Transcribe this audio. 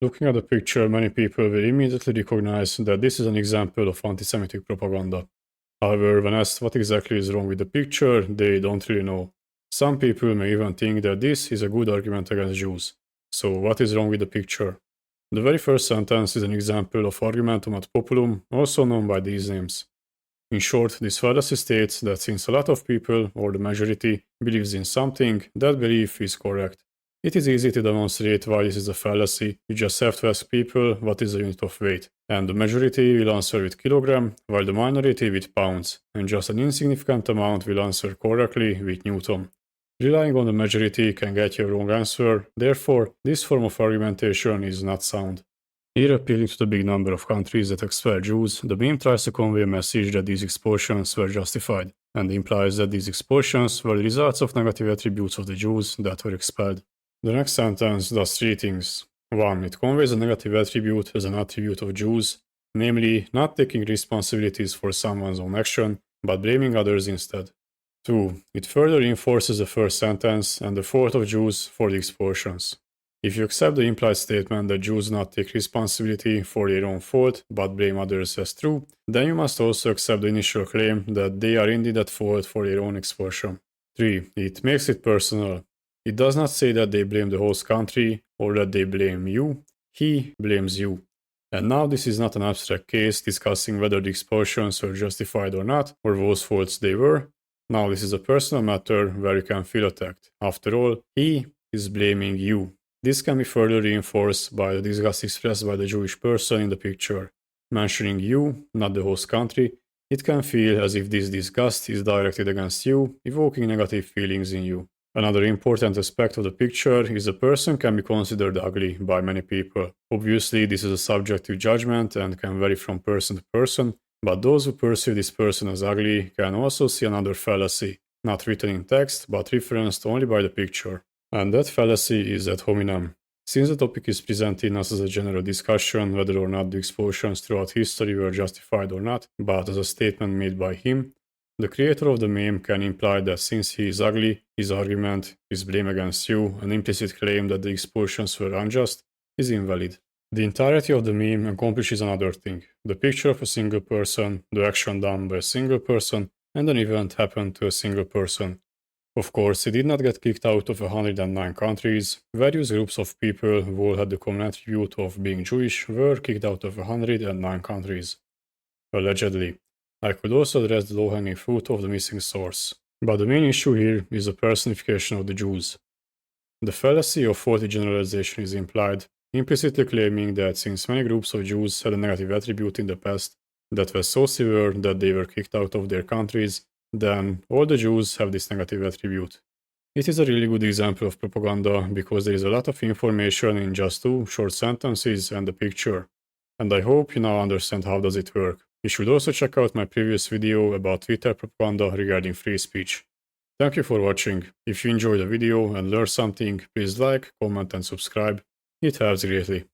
Looking at the picture, many people will immediately recognize that this is an example of antisemitic propaganda. However, when asked what exactly is wrong with the picture, they don't really know. Some people may even think that this is a good argument against Jews. So, what is wrong with the picture? The very first sentence is an example of argumentum ad populum, also known by these names. In short, this fallacy states that since a lot of people, or the majority, believes in something, that belief is correct. It is easy to demonstrate why this is a fallacy. You just have to ask people what is the unit of weight, and the majority will answer with kilogram, while the minority with pounds, and just an insignificant amount will answer correctly with Newton. Relying on the majority can get you a wrong answer, therefore, this form of argumentation is not sound. Here, appealing to the big number of countries that expel Jews, the meme tries to convey a message that these expulsions were justified, and implies that these expulsions were the results of negative attributes of the Jews that were expelled. The next sentence does three things. 1. It conveys a negative attribute as an attribute of Jews, namely, not taking responsibilities for someone's own action, but blaming others instead. 2. It further reinforces the first sentence and the fault of Jews for the expulsions. If you accept the implied statement that Jews not take responsibility for their own fault but blame others as true, then you must also accept the initial claim that they are indeed at fault for their own expulsion. 3. It makes it personal. It does not say that they blame the host country or that they blame you. He blames you. And now this is not an abstract case discussing whether the expulsions were justified or not, or whose faults they were. Now this is a personal matter where you can feel attacked. After all, he is blaming you. This can be further reinforced by the disgust expressed by the Jewish person in the picture. Mentioning you, not the host country, it can feel as if this disgust is directed against you, evoking negative feelings in you. Another important aspect of the picture is the person can be considered ugly by many people. Obviously, this is a subjective judgment and can vary from person to person, but those who perceive this person as ugly can also see another fallacy, not written in text, but referenced only by the picture. And that fallacy is ad hominem. Since the topic is presented not as a general discussion whether or not the expulsions throughout history were justified or not, but as a statement made by him, the creator of the meme can imply that since he is ugly, his argument, his blame against you, an implicit claim that the expulsions were unjust, is invalid. The entirety of the meme accomplishes another thing. The picture of a single person, the action done by a single person, and an event happened to a single person. Of course, he did not get kicked out of 109 countries. Various groups of people who all had the common attribute of being Jewish were kicked out of 109 countries. Allegedly. I could also address the low-hanging fruit of the missing source. But the main issue here is the personification of the Jews. The fallacy of faulty generalization is implied, implicitly claiming that since many groups of Jews had a negative attribute in the past that was so severe that they were kicked out of their countries, then all the Jews have this negative attribute. It is a really good example of propaganda because there is a lot of information in just two short sentences and a picture. And I hope you now understand how does it work. You should also check out my previous video about Twitter propaganda regarding free speech. Thank you for watching. If you enjoyed the video and learned something, please like, comment and subscribe. It helps greatly.